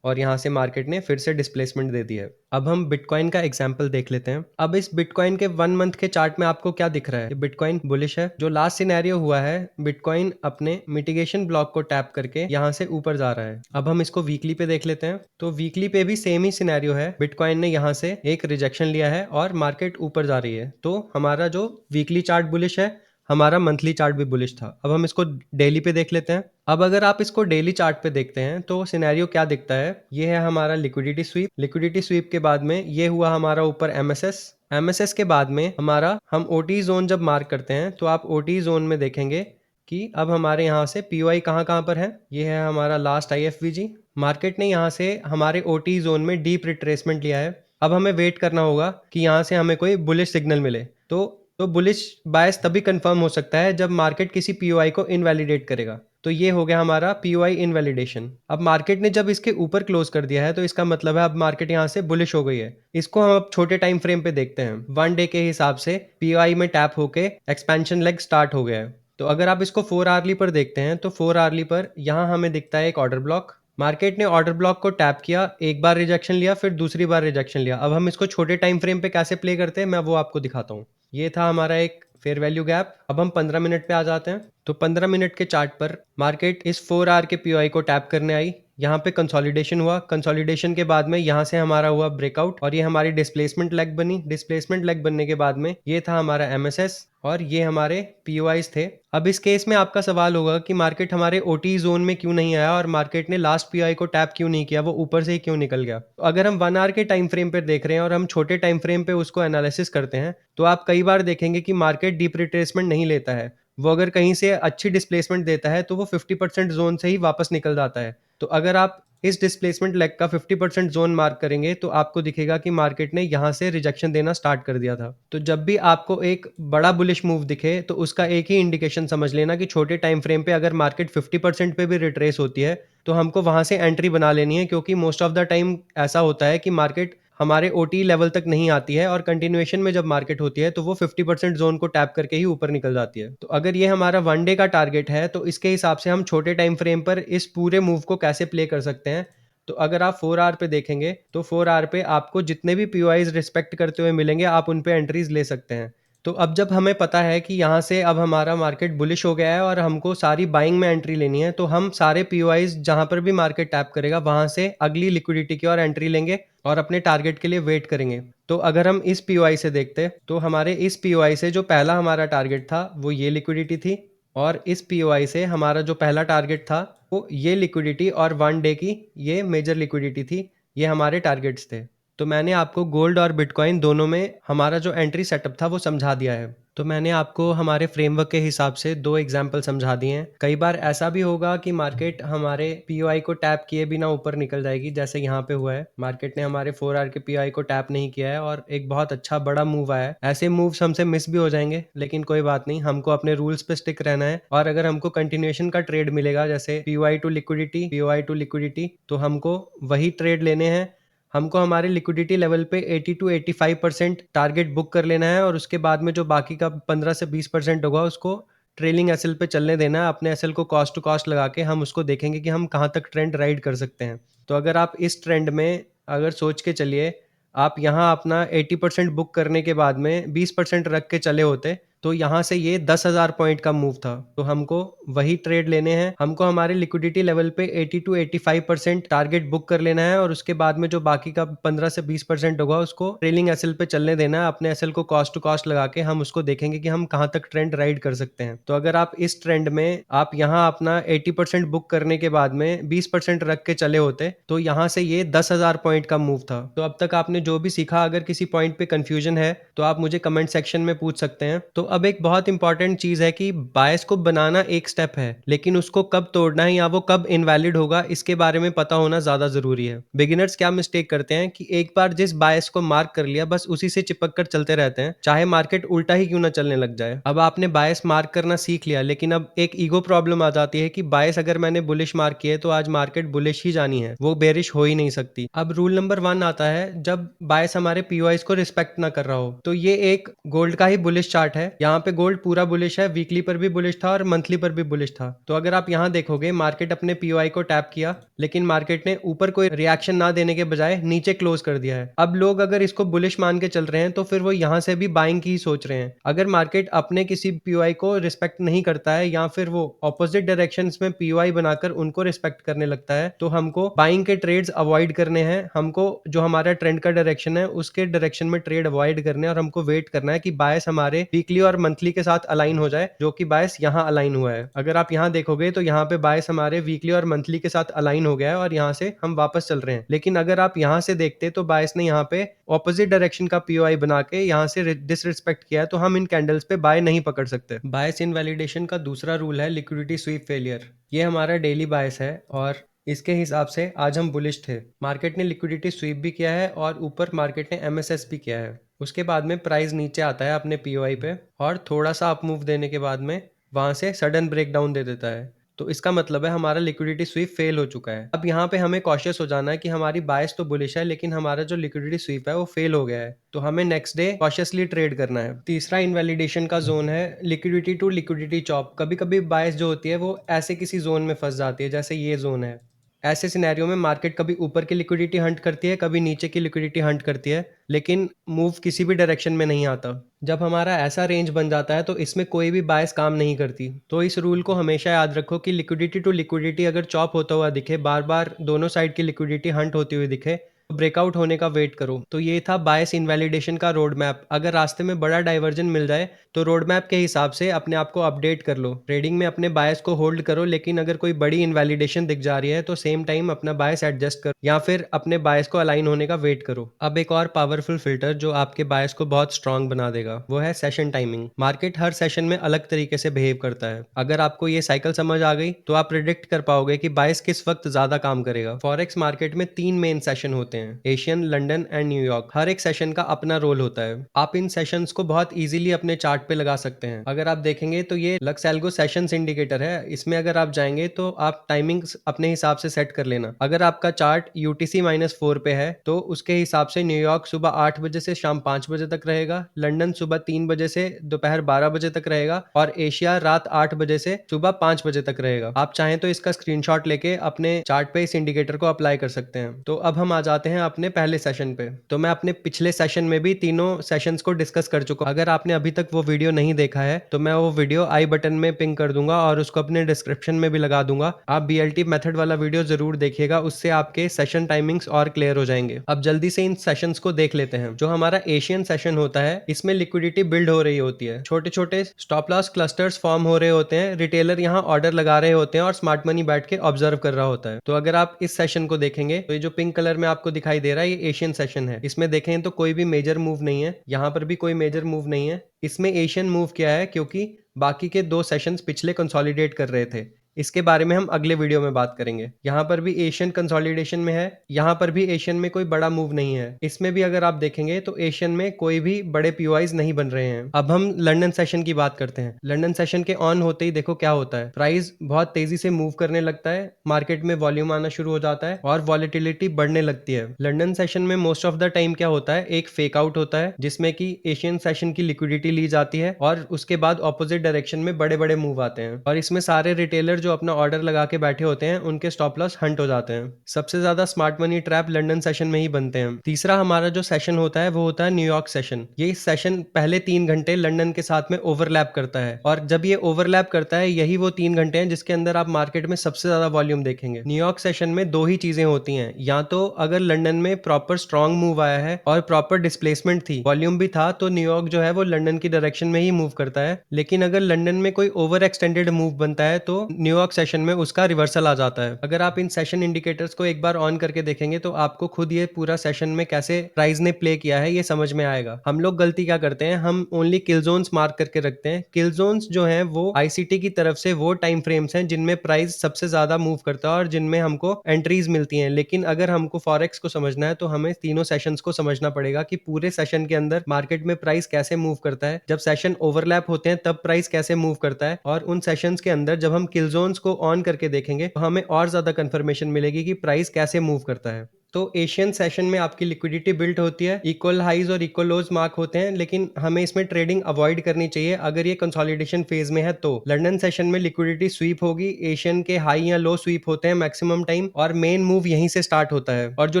और यहाँ से मार्केट ने फिर से डिस्प्लेसमेंट दे दी है। अब हम बिटकॉइन का एग्जांपल देख लेते हैं। अब इस बिटकॉइन के 1 मंथ के चार्ट में आपको क्या दिख रहा है? ये बिटकॉइन बुलिश है। जो लास्ट सिनेरियो हुआ है बिटकॉइन अपने मिटिगेशन ब्लॉक को टैप करके यहाँ से ऊपर जा रहा है। अब हम इसको वीकली पे देख लेते हैं। तो वीकली पे भी सेम ही सिनेरियो है। बिटकॉइन ने यहाँ से एक रिजेक्शन लिया है और मार्केट ऊपर जा रही है। तो हमारा जो वीकली चार्ट बुलिश है, हमारा मंथली चार्ट भी बुलिश था। अब हम इसको डेली पे देख लेते हैं। अब अगर आप इसको डेली चार्ट पे देखते हैं तो सिनेरियो क्या दिखता है? ये है हमारा लिक्विडिटी स्वीप। लिक्विडिटी स्वीप के बाद में ये हुआ हमारा ऊपर एमएसएस। एमएसएस के बाद में हमारा हम ओटी जोन जब मार्क करते हैं तो आप ओटी जोन में देखेंगे कि अब हमारे यहाँ से पीओआई कहाँ कहाँ पर है। ये है हमारा लास्ट आईएफवीजी। मार्केट ने यहाँ से हमारे ओटी जोन में डीप रिट्रेसमेंट लिया है। अब हमें वेट करना होगा कि यहाँ से हमें कोई बुलिश सिग्नल मिले। तो बुलिश बायस तभी कंफर्म हो सकता है जब मार्केट किसी पीओआई को इनवैलिडेट करेगा। तो ये हो गया हमारा पीओआई इनवैलिडेशन। अब मार्केट ने जब इसके ऊपर क्लोज कर दिया है तो इसका मतलब है अब मार्केट यहाँ से बुलिश हो गई है। इसको हम अब छोटे टाइम फ्रेम पे देखते हैं। 1 डे के हिसाब से पीओआई में टैप होके एक्सपेंशन लेग स्टार्ट हो गया है। तो अगर आप इसको 4 आवरली पर देखते हैं तो 4 आवरली पर यहाँ हमें दिखता है एक ऑर्डर ब्लॉक। मार्केट ने ऑर्डर ब्लॉक को टैप किया, एक बार रिजेक्शन लिया, फिर दूसरी बार रिजेक्शन लिया। अब हम इसको छोटे टाइम फ्रेम पे कैसे प्ले करते हैं मैं वो आपको दिखाता हूँ। ये था हमारा एक फेयर वैल्यू गैप। अब हम 15 मिनट पे आ जाते हैं। तो 15 मिनट के चार्ट पर मार्केट इस 4 आवर के पीओआई को टैप करने आई। यहाँ पे कंसोलिडेशन हुआ। कंसोलिडेशन के बाद में यहाँ से हमारा हुआ ब्रेकआउट और ये हमारी डिस्प्लेसमेंट लेग बनी। डिस्प्लेसमेंट लेग बनने के बाद में ये था हमारा एमएसएस और ये हमारे पीओआईज थे। अब इस केस में आपका सवाल होगा कि मार्केट हमारे ओटी जोन में क्यों नहीं आया और मार्केट ने लास्ट पीओआई को टैप क्यों नहीं किया, वो ऊपर से ही क्यों निकल गया। तो अगर हम 1 आवर के टाइम फ्रेम पर देख रहे हैं और हम छोटे टाइम फ्रेम पे उसको एनालिसिस करते हैं तो आप कई बार देखेंगे कि मार्केट डीप रिट्रेसमेंट नहीं लेता है। वो अगर कहीं से अच्छी डिस्प्लेसमेंट देता है तो वो 50% जोन से ही वापस निकल जाता है। तो अगर आप इस डिस्प्लेसमेंट लेग का 50% जोन मार्क करेंगे तो आपको दिखेगा कि मार्केट ने यहाँ से रिजेक्शन देना स्टार्ट कर दिया था। तो जब भी आपको एक बड़ा बुलिश मूव दिखे तो उसका एक ही इंडिकेशन समझ लेना कि छोटे टाइम फ्रेम पे अगर मार्केट 50% पे भी रिट्रेस होती है तो हमको वहां से एंट्री बना लेनी है, क्योंकि मोस्ट ऑफ द टाइम ऐसा होता है कि मार्केट हमारे ओटी लेवल तक नहीं आती है और कंटिन्यूएशन में जब मार्केट होती है तो वो 50% जोन को टैप करके ही ऊपर निकल जाती है। तो अगर ये हमारा 1 डे का टारगेट है तो इसके हिसाब से हम छोटे टाइम फ्रेम पर इस पूरे मूव को कैसे प्ले कर सकते हैं। तो अगर आप 4 आवर पे देखेंगे तो 4 आवर पे आपको जितने भी पीओआईज रिस्पेक्ट करते हुए मिलेंगे आप उन पे एंट्रीज ले सकते हैं। तो अब जब हमें पता है कि यहाँ से अब हमारा मार्केट बुलिश हो गया है और हमको सारी बाइंग में एंट्री लेनी है तो हम सारे पीओआईज जहाँ पर भी मार्केट टैप करेगा वहां से अगली लिक्विडिटी की ओर एंट्री लेंगे और अपने टारगेट के लिए वेट करेंगे। तो अगर हम इस पीओआई से देखते तो हमारे इस पीओआई से जो पहला हमारा टारगेट था वो ये लिक्विडिटी थी और इस पीओआई से हमारा जो पहला टारगेट था वो ये लिक्विडिटी और 1 डे की ये मेजर लिक्विडिटी थी। ये हमारे टारगेट्स थे। तो मैंने आपको गोल्ड और बिटकॉइन दोनों में हमारा जो एंट्री सेटअप था वो समझा दिया है। तो मैंने आपको हमारे फ्रेमवर्क के हिसाब से 2 एग्जाम्पल समझा दिए हैं। कई बार ऐसा भी होगा कि मार्केट हमारे पीओआई को टैप किए बिना ऊपर निकल जाएगी, जैसे यहाँ पे हुआ है। मार्केट ने हमारे 4 आवर के पीओआई को टैप नहीं किया है और एक बहुत अच्छा बड़ा मूव आया है। ऐसे मूव्स हमसे मिस भी हो जाएंगे, लेकिन कोई बात नहीं, हमको अपने रूल्स पे स्टिक रहना है। और अगर हमको कंटिन्यूएशन का ट्रेड मिलेगा जैसे POI to liquidity, POI to liquidity, तो हमको वही ट्रेड लेने हैं हमको हमारे लिक्विडिटी लेवल पे 80 टू 85% टारगेट बुक कर लेना है और उसके बाद में जो बाकी का 15 से 20% होगा उसको ट्रेलिंग एसएल पे चलने देना है। अपने एसएल को कॉस्ट टू कॉस्ट लगा के हम उसको देखेंगे कि हम कहाँ तक ट्रेंड राइड कर सकते हैं। तो अगर आप इस ट्रेंड में अगर सोच के चलिए, आप यहाँ अपना 80% बुक करने के बाद में 20% रख के चले होते, तो यहाँ से ये 10,000 पॉइंट का मूव था। तो हमको वही ट्रेड लेने हैं। हमको हमारे लिक्विडिटी लेवल पे 80 टू 85% टारगेट बुक कर लेना है और उसके बाद में जो बाकी का 15 से 20% होगा उसको ट्रेलिंग एसएल पे चलने देना है। अपने एसएल को कॉस्ट टू कॉस्ट लगा के हम उसको देखेंगे कि हम कहाँ तक ट्रेंड राइड कर सकते हैं। तो अगर आप इस ट्रेंड में आप यहाँ अपना 80% बुक करने के बाद में 20% रख के चले होते, तो यहाँ से ये 10,000 पॉइंट का मूव था। तो अब तक आपने जो भी सीखा, अगर किसी पॉइंट पे कंफ्यूजन है तो आप मुझे कमेंट सेक्शन में पूछ सकते हैं। तो अब एक बहुत इंपॉर्टेंट चीज है कि बायस को बनाना एक स्टेप है, लेकिन उसको कब तोड़ना है या वो कब इनवैलिड होगा इसके बारे में पता होना ज्यादा जरूरी है। बिगिनर्स क्या मिस्टेक करते हैं कि एक बार जिस बायस को मार्क कर लिया बस उसी से चिपक कर चलते रहते हैं, चाहे मार्केट उल्टा ही क्यों ना चलने लग जाए। अब आपने बायस मार्क करना सीख लिया, लेकिन अब एक ईगो प्रॉब्लम आ जाती है कि बायस अगर मैंने बुलिश मार्क किए तो आज मार्केट बुलिश ही जानी है, वो बेरिश हो ही नहीं सकती। अब रूल नंबर 1 आता है, जब बायस हमारे पीओआईज को रिस्पेक्ट ना कर रहा हो। तो ये एक गोल्ड का ही बुलिश चार्ट है। यहाँ पे गोल्ड पूरा बुलिश है, वीकली पर भी बुलिश था और मंथली पर भी बुलिश था। तो अगर आप यहाँ देखोगे, मार्केट अपने पीओआई को टैप किया, लेकिन मार्केट ने ऊपर कोई रिएक्शन ना देने के बजाय नीचे क्लोज कर दिया है। अब लोग अगर इसको बुलिश मान के चल रहे हैं तो फिर वो यहाँ से भी बाइंग की ही सोच रहे हैं। अगर मार्केट अपने किसी पीओआई को रिस्पेक्ट नहीं करता है या फिर वो ऑपोजिट डायरेक्शंस में पीओआई बनाकर उनको रिस्पेक्ट करने लगता है, तो हमको बाइंग के ट्रेड्स अवॉइड करने हैं। हमको जो हमारा ट्रेंड का डायरेक्शन है उसके डायरेक्शन में ट्रेड अवॉइड करने हैं और हमको वेट करना है कि बायस हमारे वीकली और मंथली के साथ अलाइन हो जाए, जो कि बायस यहाँ अलाइन हुआ है। अगर आप यहाँ देखोगे तो यहाँ पे बायस हमारे वीकली और मंथली के साथ अलाइन हो गया है और यहाँ से हम वापस चल रहे हैं। लेकिन अगर आप यहाँ से देखते तो बायस ने यहाँ पे ऑपोजिट डायरेक्शन का पीओआई बना के यहाँ से डिसरिस्पेक्ट किया है, तो हम इन कैंडल्स पे बाय नहीं पकड़ सकते। बायस इनवैलिडेशन का दूसरा रूल है लिक्विडिटी स्वीप फेलियर। ये हमारा डेली बायस है और इसके हिसाब से आज हम बुलिश थे। मार्केट ने लिक्विडिटी स्वीप भी किया है और ऊपर मार्केट ने एमएसएस भी किया है। उसके बाद में प्राइस नीचे आता है अपने पीओआई पे और थोड़ा सा अप मूव देने के बाद में वहां से सडन ब्रेकडाउन दे देता है। तो इसका मतलब है हमारा लिक्विडिटी स्वीप फेल हो चुका है। अब यहाँ पे हमें कॉशियस हो जाना है कि हमारी बायस तो बुलिश है, लेकिन हमारा जो लिक्विडिटी स्वीप है वो फेल हो गया है, तो हमें नेक्स्ट डे कॉशियसली ट्रेड करना है। तीसरा इनवैलिडेशन का जोन है लिक्विडिटी टू लिक्विडिटी चॉप। कभी कभी बायस जो होती है वो ऐसे किसी जोन में फंस जाती है, जैसे ये जोन है। ऐसे सिनेरियो में मार्केट कभी ऊपर की लिक्विडिटी हंट करती है, कभी नीचे की लिक्विडिटी हंट करती है, लेकिन मूव किसी भी डायरेक्शन में नहीं आता। जब हमारा ऐसा रेंज बन जाता है तो इसमें कोई भी बायस काम नहीं करती। तो इस रूल को हमेशा याद रखो कि लिक्विडिटी टू लिक्विडिटी अगर चॉप होता हुआ दिखे, बार बार दोनों साइड की लिक्विडिटी हंट होती हुई दिखे, ब्रेकआउट होने का वेट करो। तो ये था बायस इनवैलिडेशन का रोड मैप। अगर रास्ते में बड़ा डाइवर्जन मिल जाए तो रोड मैप के हिसाब से अपने आप को अपडेट कर लो। ट्रेडिंग में अपने बायस को होल्ड करो, लेकिन अगर कोई बड़ी इनवैलिडेशन दिख जा रही है तो सेम टाइम अपना बायस एडजस्ट करो या फिर अपने बायस को अलाइन होने का वेट करो। अब एक और पावरफुल फिल्टर जो आपके बायस को बहुत स्ट्रांग बना देगा वो है सेशन टाइमिंग। मार्केट हर सेशन में अलग तरीके से बिहेव करता है। अगर आपको ये साइकिल समझ आ गई तो आप प्रिडिक्ट कर पाओगे कि बायस किस वक्त ज्यादा काम करेगा। फॉरेक्स मार्केट में 3 मेन सेशन होते हैं, एशियन, लंदन एंड न्यूयॉर्क। हर एक सेशन का अपना रोल होता है। आप इन सेशंस को बहुत इजीली अपने चार्ट पे लगा सकते हैं। अगर आप देखेंगे तो ये लक्स एल्गो सेशंस इंडिकेटर है। इसमें अगर आप जाएंगे तो आप टाइमिंग्स अपने हिसाब से सेट कर लेना। अगर आपका चार्ट यूटीसी -4 पे है तो उसके हिसाब से न्यूयॉर्क सुबह 8 बजे से शाम 5 बजे तक रहेगा, लंदन सुबह 3 बजे से दोपहर 12 बजे तक रहेगा और एशिया रात 8 बजे से सुबह 5 बजे तक रहेगा। आप चाहें तो इसका स्क्रीनशॉट लेके अपने चार्ट पे इस इंडिकेटर को अप्लाई कर सकते हैं। तो अब हम आ जाते हैं अपने पहले सेशन पे। तो मैं अपने पिछले सेशन में भी तीनों सेशंस को डिस्कस कर चुका हूं। अगर आपने अभी तक वो वीडियो नहीं देखा है तो मैं वो वीडियो आई बटन में पिन कर दूंगा और उसको अपने डिस्क्रिप्शन में भी लगा दूंगा। आप बीएलटी मेथड वाला वीडियो जरूर देखिएगा, उससे आपके सेशन टाइमिंग्स और क्लियर हो जाएंगे। अब जल्दी से इन सेशंस को देख लेते हैं। जो हमारा एशियन सेशन होता है इसमें लिक्विडिटी बिल्ड हो रही होती है, छोटे छोटे स्टॉप लॉस क्लस्टर्स फॉर्म हो रहे होते हैं, रिटेलर यहाँ ऑर्डर लगा रहे होते हैं और स्मार्ट मनी बैठ के ऑब्जर्व कर रहा होता है। तो अगर आप इस सेशन को देखेंगे तो ये जो पिंक कलर में आपको दिखाई दे रहा है ये एशियन सेशन है। इसमें देखें तो कोई भी मेजर मूव नहीं है, यहाँ पर भी कोई मेजर मूव नहीं है। इसमें एशियन मूव किया है क्योंकि बाकी के 2 सेशंस पिछले कंसोलिडेट कर रहे थे, इसके बारे में हम अगले वीडियो में बात करेंगे। यहाँ पर भी एशियन कंसोलिडेशन में है, यहाँ पर भी एशियन में कोई बड़ा मूव नहीं है। इसमें भी अगर आप देखेंगे तो एशियन में कोई भी बड़े पीओआईज नहीं बन रहे हैं। अब हम लंदन सेशन की बात करते हैं। लंदन सेशन के ऑन होते ही देखो क्या होता है, प्राइस बहुत तेजी से मूव करने लगता है, मार्केट में वॉल्यूम आना शुरू हो जाता है और वॉलेटिलिटी बढ़ने लगती है। लंदन सेशन में मोस्ट ऑफ द टाइम क्या होता है, एक फेक आउट होता है जिसमें कि एशियन सेशन की लिक्विडिटी ली जाती है और उसके बाद ऑपोजिट डायरेक्शन में बड़े बड़े मूव आते हैं और इसमें सारे रिटेलर जो अपना ऑर्डर लगा के बैठे होते हैं उनके स्टॉप लॉस हंट हो जाते हैं। सबसे ज्यादा smart money trap London session में ही बनते हैं। तीसरा हमारा जो सेशन होता है वो होता है न्यूयॉर्क सेशन। ये सेशन पहले 3 घंटे लंदन के साथ में ओवरलैप करता है और जब ये ओवरलैप करता है यही वो 3 घंटे हैं जिसके अंदर आप मार्केट में सबसे ज्यादा वॉल्यूम देखेंगे। न्यूयॉर्क सेशन में दो ही चीजें होती हैं, या तो अगर लंदन में प्रॉपर स्ट्रॉन्ग मूव आया है और प्रॉपर डिस्प्लेसमेंट थी, वॉल्यूम भी था, तो न्यूयॉर्क जो है वो लंदन की डायरेक्शन में ही मूव करता है। लेकिन अगर लंदन में कोई ओवर एक्सटेंडेड मूव बनता है तो न्यूयॉर्क सेशन में उसका रिवर्सल आ जाता है। अगर आप इन सेशन इंडिकेटर्स को एक बार ऑन करके देखेंगे तो आपको खुद ये पूरा सेशन में कैसे प्राइस ने प्ले किया है ये समझ में आएगा। हम लोग गलती क्या करते हैं, हम ओनली किल जोन्स मार्क करके रखते हैं। किल जोन्स जो है वो आईसीटी की तरफ से वो टाइम फ्रेम्स हैं जिनमें प्राइस सबसे ज्यादा मूव करता है और जिनमें हमको एंट्रीज मिलती हैं। लेकिन अगर हमको फॉरेक्स को समझना है तो हमें तीनों सेशंस को समझना पड़ेगा कि पूरे सेशन के अंदर मार्केट में प्राइस कैसे मूव करता है, जब सेशन ओवरलैप होते हैं तब प्राइस कैसे मूव करता है, और उन सेशंस के अंदर जब हम किल जोन्स को ऑन करके देखेंगे तो हमें और ज्यादा कंफर्मेशन मिलेगी कि प्राइस कैसे मूव करता है। तो एशियन सेशन में आपकी लिक्विडिटी बिल्ड होती है, इक्वल हाइज और इक्वल लोज मार्क होते हैं, लेकिन हमें इसमें ट्रेडिंग अवॉइड करनी चाहिए अगर ये कंसोलिडेशन फेज में है। तो लंदन सेशन में लिक्विडिटी स्वीप होगी, एशियन के हाई या लो स्वीप होते हैं मैक्सिमम टाइम और मेन मूव यहीं से स्टार्ट होता है। और जो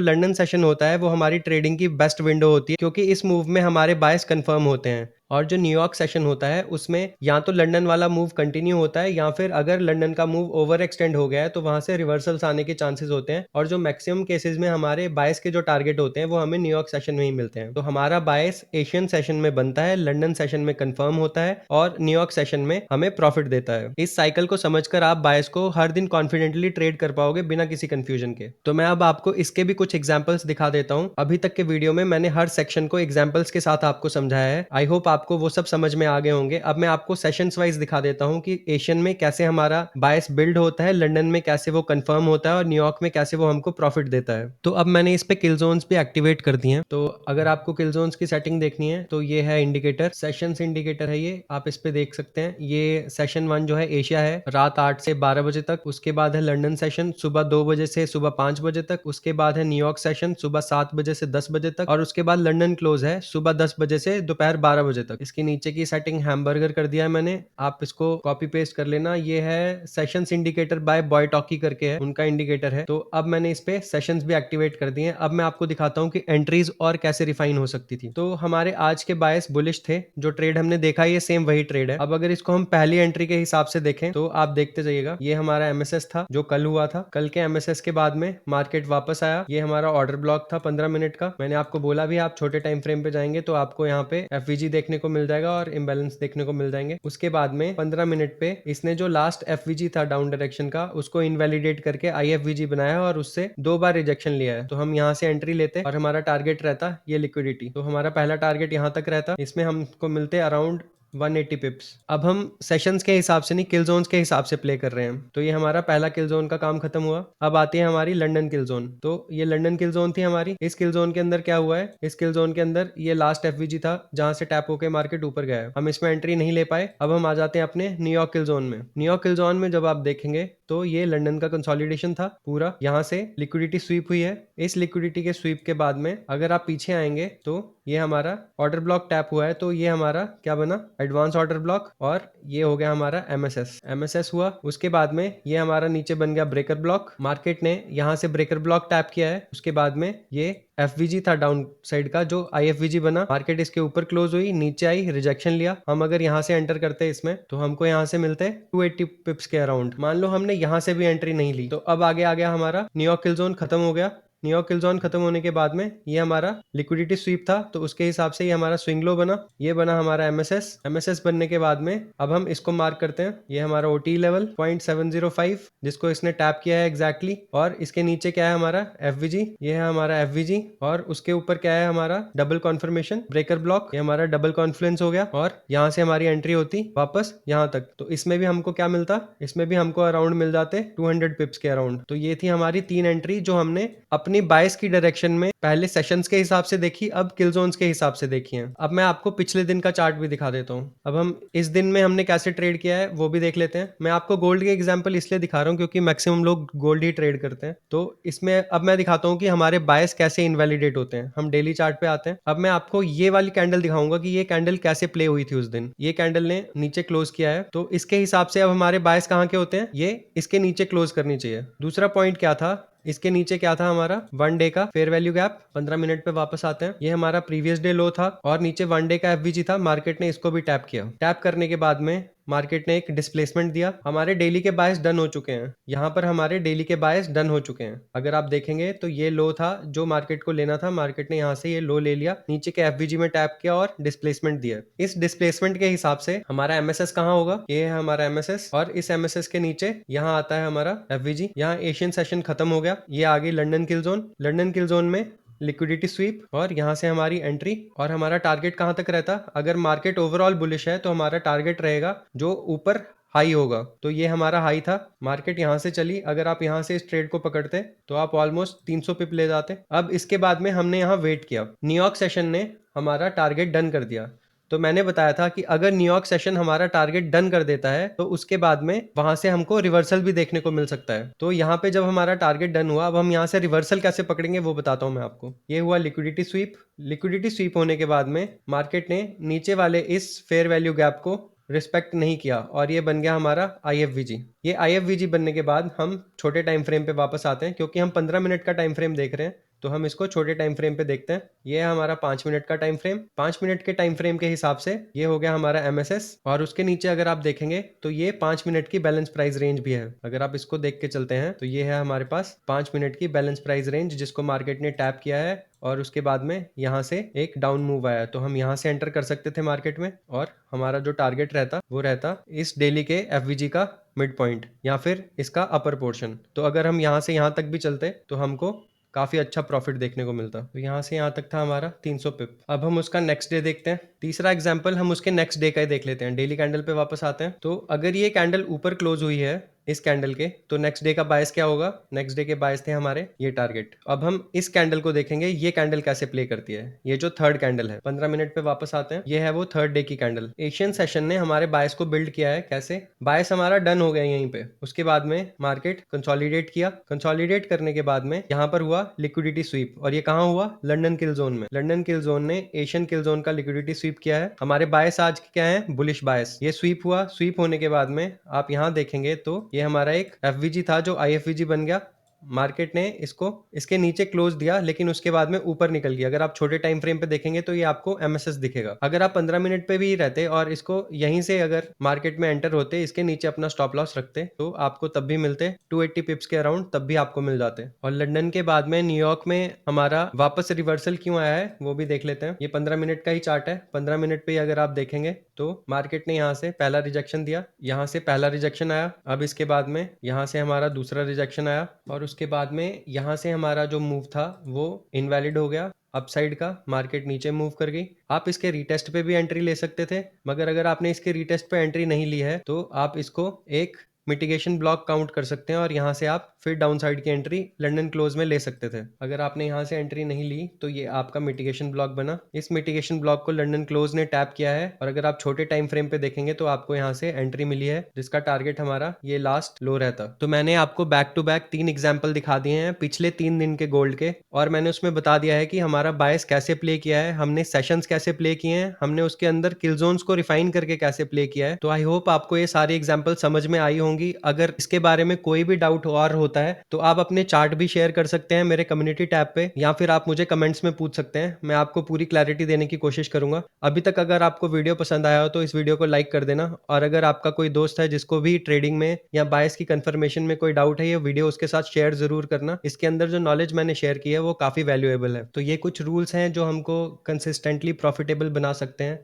लंदन सेशन होता है वो हमारी ट्रेडिंग की बेस्ट विंडो होती है क्योंकि इस मूव में हमारे बायस कंफर्म होते हैं। और जो न्यूयॉर्क सेशन होता है उसमें या तो लंदन वाला मूव कंटिन्यू होता है या फिर अगर लंदन का मूव ओवर एक्सटेंड हो गया है तो वहां से रिवर्सल्स आने के चांसेस होते हैं। और जो मैक्सिमम केसेस में हमारे बायस के जो टारगेट होते हैं वो हमें न्यूयॉर्क सेशन में ही मिलते हैं। तो हमारा बायस एशियन सेशन में बनता है, लंदन सेशन में कंफर्म होता है और न्यूयॉर्क सेशन में हमें प्रॉफिट देता है। इस साइकिल को समझकर आप बायस को हर दिन कॉन्फिडेंटली ट्रेड कर पाओगे बिना किसी कंफ्यूजन के। तो मैं अब आपको इसके भी कुछ एग्जांपल्स दिखा देता हूं। अभी तक के वीडियो में मैंने हर सेक्शन को एग्जांपल्स के साथ आपको समझाया है। आई होप आपको वो सब समझ में आ गए होंगे। अब मैं आपको सेशंस वाइज दिखा देता हूं कि एशियन में कैसे हमारा बायस बिल्ड होता है, लंदन में कैसे वो कंफर्म होता है और न्यूयॉर्क में कैसे वो हमको प्रॉफिट देता है। तो अब मैंने इस पे किल जोन्स भी एक्टिवेट कर दिए हैं। तो अगर आपको किल जोन्स की सेटिंग देखनी है तो ये है इंडिकेटर, सेशंस इंडिकेटर है ये, आप इस पे देख सकते हैं। ये सेशन 1 जो है एशिया है, रात 8 से 12 बजे तक। उसके बाद है लंदन सेशन सुबह 2 बजे से सुबह 5 बजे तक। उसके बाद है न्यूयॉर्क सेशन सुबह 7 बजे से 10 बजे तक। और उसके बाद लंदन क्लोज है सुबह 10 बजे से दोपहर 12 बजे तक। इसके नीचे की सेटिंग हैमबर्गर कर दिया है मैंने, आप इसको कॉपी पेस्ट कर लेना। ये है सेशंस इंडिकेटर बाय बॉय टॉकी करके है, उनका इंडिकेटर है। तो अब मैंने इस पे सेशंस भी एक्टिवेट कर दिए हैं। अब मैं आपको दिखाता हूं कि एंट्रीज और कैसे रिफाइन हो सकती थी। तो हमारे आज के बायस बुलिश थे, जो ट्रेड हमने देखा ये सेम वही ट्रेड है। अब अगर इसको हम पहली एंट्री के हिसाब से देखें तो आप देखते जाइएगा, ये हमारा एमएसएस था जो कल हुआ था। कल के एमएसएस के बाद में मार्केट वापस आया, ये हमारा ऑर्डर ब्लॉक था 15 मिनट का। मैंने आपको बोला भी आप छोटे टाइम फ्रेम पे जाएंगे तो आपको यहाँ पे एफवीजी देखने को मिल जाएगा और इम्बैलेंस देखने को मिल जाएंगे। उसके बाद में 15 मिनट पे इसने जो लास्ट एफवीजी था डाउन डायरेक्शन का उसको इनवैलिडेट करके आईएफवीजी बनाया और उससे 2 बार रिजेक्शन लिया है। तो हम यहाँ से एंट्री लेते और हमारा टारगेट रहता ये लिक्विडिटी। तो हमारा पहला टारगेट यहाँ तक रहता, इसमें हमको मिलते अराउंड 180 पिप्स। अब हम सेशंस के हिसाब से नहीं, किल जोन्स के हिसाब से प्ले कर रहे हैं। तो ये हमारा पहला किल जोन का काम खत्म हुआ। अब आती है हमारी लंदन किल जोन। तो ये लंदन किल जोन थी हमारी। इस किल जोन के अंदर क्या हुआ है, इस किल जोन के अंदर ये लास्ट एफवीजी था जहां से टैप होकर मार्केट ऊपर गया है। हम इसमें एंट्री नहीं ले पाए। अब हम आ जाते हैं अपने न्यूयॉर्क किल जोन में। न्यूयॉर्क किल जोन में जब आप देखेंगे तो ये लंदन का कंसोलिडेशन था पूरा, यहाँ से लिक्विडिटी स्वीप हुई है। इस लिक्विडिटी के स्वीप के बाद में अगर आप पीछे आएंगे तो ये हमारा ऑर्डर ब्लॉक टैप हुआ है। तो ये हमारा क्या बना, एडवांस ऑर्डर ब्लॉक, और ये हो गया हमारा एमएसएस हुआ। उसके बाद में ये हमारा नीचे बन गया ब्रेकर ब्लॉक। मार्केट ने यहाँ से ब्रेकर ब्लॉक टैप किया है। उसके बाद में ये एफवीजी था डाउन साइड का जो आईएफवीजी बना, मार्केट इसके ऊपर क्लोज हुई, नीचे आई, रिजेक्शन लिया। हम अगर यहाँ से एंटर करते इसमें तो हमको यहाँ से मिलते 280 पिप्स के अराउंड। मान लो हमने यहाँ से भी एंट्री नहीं ली तो अब आगे आ गया हमारा न्यूयॉर्क किल जोन खत्म हो गया। न्यूयॉर्क किल जोन खत्म होने के बाद में ये हमारा लिक्विडिटी स्वीप था, तो उसके हिसाब से ये हमारा स्विंग लो बना, ये बना हमारा एमएसएस बनने के बाद में अब हम इसको मार्क करते हैं, ये हमारा ओटी लेवल 0.705 जिसको इसने टैप किया है एग्जैक्टली, और इसके नीचे क्या है हमारा एफवीजी, ये है हमारा एफवीजी, और उसके ऊपर क्या है हमारा डबल कॉन्फर्मेशन ब्रेकर ब्लॉक, ये हमारा डबल कॉन्फ्लुएंस हो गया, और यहाँ से हमारी एंट्री होती वापस यहाँ तक, तो इसमें भी हमको क्या मिलता, इसमें भी हमको अराउंड मिल जाते 200 पिप्स के अराउंड। तो ये थी हमारी 3 एंट्री जो हमने अपनी बायस की डायरेक्शन में पहले सेशंस के हिसाब से देखी, अब किल जोन्स के हिसाब से देखी है। अब मैं आपको पिछले दिन का चार्ट भी दिखा देता हूँ। अब हम इस दिन में हमने कैसे ट्रेड किया है वो भी देख लेते हैं। मैं आपको गोल्ड के एग्जांपल इसलिए दिखा रहा हूँ क्योंकि मैक्सिमम लोग गोल्ड ही ट्रेड करते हैं, तो इसमें अब मैं दिखाता हूँ कि हमारे बायस कैसे इनवैलिडेट होते हैं। हम डेली चार्ट पे आते हैं। अब मैं आपको ये वाली कैंडल दिखाऊंगा कि ये कैंडल कैसे प्ले हुई थी उस दिन। ये कैंडल ने नीचे क्लोज किया है, तो इसके हिसाब से अब हमारे बायस कहाँ के होते हैं, ये इसके नीचे क्लोज करनी चाहिए। दूसरा पॉइंट क्या था, इसके नीचे क्या था हमारा 1 डे का फेयर वैल्यू गैप। 15 मिनट पे वापस आते हैं, ये हमारा प्रीवियस डे लो था और नीचे 1 डे का एफवीजी था। मार्केट ने इसको भी टैप किया। टैप करने के बाद में मार्केट ने एक डिस्प्लेसमेंट दिया। हमारे डेली के बायस डन हो चुके हैं, यहाँ पर हमारे डेली के बायस डन हो चुके हैं। अगर आप देखेंगे तो ये लो था जो मार्केट को लेना था, मार्केट ने यहाँ से ये लो ले लिया, नीचे के एफवीजी में टैप किया और डिस्प्लेसमेंट दिया। इस डिस्प्लेसमेंट के हिसाब से हमारा एमएसएस कहाँ होगा, ये है हमारा एमएसएस, और इस एमएसएस के नीचे यहाँ आता है हमारा एफवीजी। यहाँ एशियन सेशन खत्म हो गया, ये आ गई लंदन किल जोन। लंदन किल जोन में लिक्विडिटी स्वीप, और यहाँ से हमारी एंट्री, और हमारा टारगेट कहाँ तक रहता, अगर मार्केट ओवरऑल बुलिश है तो हमारा टारगेट रहेगा जो ऊपर हाई होगा, तो ये हमारा हाई था। मार्केट यहाँ से चली, अगर आप यहाँ से इस ट्रेड को पकड़ते तो आप ऑलमोस्ट 300 पिप ले जाते। अब इसके बाद में हमने यहाँ वेट किया, न्यूयॉर्क सेशन ने हमारा टारगेट डन कर दिया। तो मैंने बताया था कि अगर न्यूयॉर्क सेशन हमारा टारगेट डन कर देता है तो उसके बाद में वहां से हमको रिवर्सल भी देखने को मिल सकता है। तो यहाँ पे जब हमारा टारगेट डन हुआ, अब हम यहाँ से रिवर्सल कैसे पकड़ेंगे वो बताता हूँ मैं आपको। ये हुआ लिक्विडिटी स्वीप। लिक्विडिटी स्वीप होने के बाद में मार्केट ने नीचे वाले इस फेयर वैल्यू गैप को रिस्पेक्ट नहीं किया और ये बन गया हमारा आईएफवीजी। ये आईएफवीजी बनने के बाद हम छोटे टाइम फ्रेम पे वापस आते हैं, क्योंकि हम 15 मिनट का टाइम फ्रेम देख रहे हैं तो हम इसको छोटे टाइम फ्रेम पे देखते हैं। ये है हमारा 5 मिनट का टाइम फ्रेम। 5 मिनट के टाइम फ्रेम के हिसाब से ये हो गया हमारा एमएसएस, और उसके नीचे अगर आप देखेंगे तो ये 5 मिनट की बैलेंस प्राइस रेंज भी है। अगर आप इसको देख के चलते हैं तो ये है हमारे पास 5 मिनट की बैलेंस प्राइस रेंज जिसको मार्केट ने टैप किया है, और उसके बाद में यहाँ से एक डाउन मूव आया, तो हम यहाँ से एंटर कर सकते थे मार्केट में, और हमारा जो टारगेट रहता वो रहता इस डेली के एफवीजी का मिड पॉइंट या फिर इसका अपर पोर्शन। तो अगर हम यहाँ से यहाँ तक भी चलते तो हमको काफी अच्छा प्रॉफिट देखने को मिलता। तो यहाँ से यहाँ तक था हमारा 300 पिप। अब हम उसका नेक्स्ट डे देखते हैं। तीसरा एग्जांपल हम उसके नेक्स्ट डे का ही देख लेते हैं। डेली कैंडल पे वापस आते हैं। तो अगर ये कैंडल ऊपर क्लोज हुई है इस कैंडल के, तो नेक्स्ट डे का बायस क्या होगा, नेक्स्ट डे के बायस थे हमारे ये टारगेट। अब हम इस कैंडल को देखेंगे, ये कैंडल कैसे प्ले करती है। ये जो थर्ड कैंडल है, 15 मिनट पे वापस आते हैं, ये है वो थर्ड डे की कैंडल। एशियन सेशन ने हमारे बायस को बिल्ड किया है। कैसे, बायस हमारा डन हो गया यहीं पे, उसके बाद में मार्केट कंसोलिडेट किया। कंसोलिडेट करने के बाद में यहाँ पर हुआ लिक्विडिटी स्वीप, और ये कहाँ हुआ, लंदन किल जोन में। लंदन किल जोन ने एशियन किल जोन का लिक्विडिटी स्वीप किया है। हमारे बायस आज क्या है, बुलिश बायस। ये स्वीप हुआ। स्वीप होने के बाद में आप यहाँ देखेंगे तो ये हमारा एक एफवीजी था जो आईएफवीजी बन गया। मार्केट ने इसको इसके नीचे क्लोज दिया, लेकिन उसके बाद में ऊपर निकल गया। अगर आप छोटे टाइम फ्रेम पे देखेंगे तो ये आपको एमएसएस दिखेगा। अगर आप 15 मिनट पे भी रहते और इसको यहीं से अगर मार्केट में एंटर होते, इसके नीचे अपना स्टॉप लॉस रखते, तो आपको तब भी मिलते 280 पिप्स के अराउंड, तब भी आपको मिल जाते। और लंदन के बाद में न्यूयॉर्क में हमारा वापस रिवर्सल क्यों आया है वो भी देख लेते हैं। ये 15 मिनट का ही चार्ट है। 15 मिनट पे अगर आप देखेंगे तो मार्केट ने यहाँ से पहला रिजेक्शन दिया, यहाँ से पहला रिजेक्शन आया। अब इसके बाद में यहाँ से हमारा दूसरा रिजेक्शन आया, और उसके बाद में यहाँ से हमारा जो मूव था वो इनवैलिड हो गया। अपसाइड का मार्केट नीचे मूव कर गई। आप इसके रीटेस्ट पे भी एंट्री ले सकते थे, मगर अगर आपने इसके रीटेस्ट पे एंट्री नहीं ली है तो आप इसको एक मिटिगेशन ब्लॉक काउंट कर सकते हैं, और यहाँ से आप फिर डाउन साइड की एंट्री लंदन क्लोज में ले सकते थे। अगर आपने यहाँ से एंट्री नहीं ली तो ये आपका मिटिगेशन ब्लॉक बना। इस मिटिगेशन ब्लॉक को लंदन क्लोज ने टैप किया है, और अगर आप छोटे टाइम फ्रेम पे देखेंगे तो आपको यहाँ से एंट्री मिली है जिसका टारगेट हमारा ये लास्ट लो रहता। तो मैंने आपको बैक टू बैक 3 एग्जाम्पल दिखा दिए हैं पिछले 3 दिन के गोल्ड के, और मैंने उसमें बता दिया है कि हमारा बायस कैसे प्ले किया है, हमने सेशंस कैसे प्ले किए हैं, हमने उसके अंदर किल जोन्स को रिफाइन करके कैसे प्ले किया है। तो आई होप आपको ये सारी एग्जाम्पल समझ में आई होंगी। होंगी। अगर इसके बारे में कोई भी डाउट और होता है तो आप अपने चार्ट भी शेयर कर सकते हैं मेरे कम्युनिटी टैब पे, या फिर आप मुझे कमेंट्स में पूछ सकते हैं। मैं आपको पूरी क्लैरिटी देने की कोशिश करूंगा। अभी तक अगर आपको वीडियो पसंद आया हो तो इस वीडियो को लाइक कर देना, और अगर आपका कोई दोस्त है जिसको भी ट्रेडिंग में या बायस की कंफर्मेशन में कोई डाउट है, ये वीडियो उसके साथ शेयर जरूर करना। इसके अंदर जो नॉलेज मैंने शेयर की है वो काफ़ी वैल्यूएबल है। तो ये कुछ रूल्स हैं जो हमको कंसिस्टेंटली प्रॉफिटेबल बना सकते हैं।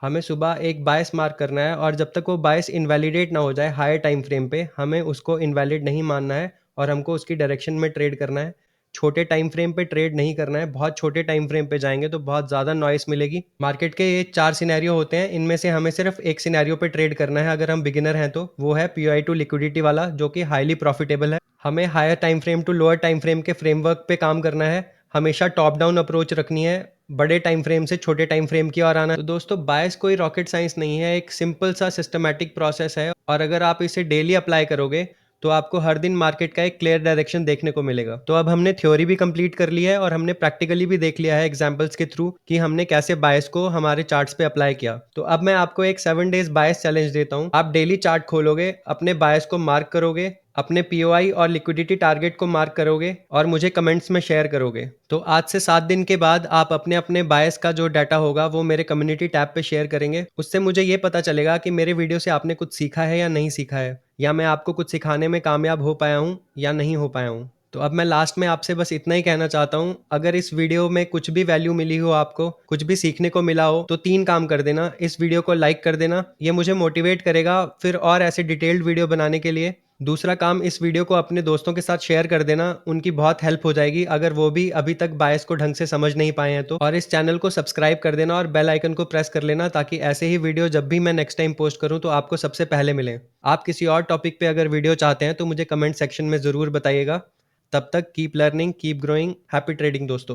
हमें सुबह एक बायस मार्क करना है, और जब तक वो बायस इनवैलिडेट ना हो जाए हायर टाइम फ्रेम पे, हमें उसको इनवैलिड नहीं मानना है और हमको उसकी डायरेक्शन में ट्रेड करना है। छोटे टाइम फ्रेम पे ट्रेड नहीं करना है। बहुत छोटे टाइम फ्रेम पे जाएंगे तो बहुत ज़्यादा नॉइस मिलेगी। मार्केट के ये 4 सिनेरियो होते हैं, इनमें से हमें सिर्फ एक सिनेरियो पे ट्रेड करना है अगर हम बिगिनर हैं तो, वो है पीओआई टू लिक्विडिटी वाला, जो कि हाईली प्रॉफिटेबल है। हमें higher time frame to lower time frame के फ्रेमवर्क पे काम करना है। हमेशा टॉप डाउन अप्रोच रखनी है, बड़े टाइम फ्रेम से छोटे टाइम फ्रेम की ओर आना। तो दोस्तों, बायस कोई रॉकेट साइंस नहीं है, एक सिंपल सा सिस्टमैटिक प्रोसेस है, और अगर आप इसे डेली अप्लाई करोगे तो आपको हर दिन मार्केट का एक क्लियर डायरेक्शन देखने को मिलेगा। तो अब हमने थ्योरी भी कंप्लीट कर ली है और हमने प्रैक्टिकली भी देख लिया है एग्जांपल्स के थ्रू कि हमने कैसे बायस को हमारे चार्ट्स पे अप्लाई किया। तो अब मैं आपको एक 7 डेज बायस चैलेंज देता हूं। आप डेली चार्ट खोलोगे, अपने बायस को मार्क करोगे, अपने पीओआई और लिक्विडिटी टारगेट को मार्क करोगे और मुझे कमेंट्स में शेयर करोगे। तो आज से 7 दिन के बाद आप अपने अपने बायस का जो डाटा होगा वो मेरे कम्युनिटी टैब पे शेयर करेंगे। उससे मुझे ये पता चलेगा कि मेरे वीडियो से आपने कुछ सीखा है या नहीं सीखा है, या मैं आपको कुछ सिखाने में कामयाब हो पाया हूँ या नहीं हो पाया हूँ। तो अब मैं लास्ट में आपसे बस इतना ही कहना चाहता हूँ, अगर इस वीडियो में कुछ भी वैल्यू मिली हो, आपको कुछ भी सीखने को मिला हो, तो 3 काम कर देना। इस वीडियो को लाइक कर देना, ये मुझे मोटिवेट करेगा फिर और ऐसे डिटेल्ड वीडियो बनाने के लिए। दूसरा काम, इस वीडियो को अपने दोस्तों के साथ शेयर कर देना, उनकी बहुत हेल्प हो जाएगी अगर वो भी अभी तक बायस को ढंग से समझ नहीं पाए हैं तो। और इस चैनल को सब्सक्राइब कर देना और बेल आइकन को प्रेस कर लेना, ताकि ऐसे ही वीडियो जब भी मैं नेक्स्ट टाइम पोस्ट करूं तो आपको सबसे पहले मिले। आप किसी और टॉपिक पे अगर वीडियो चाहते हैं तो मुझे कमेंट सेक्शन में ज़रूर बताइएगा। तब तक keep learning, keep growing, happy trading दोस्तों।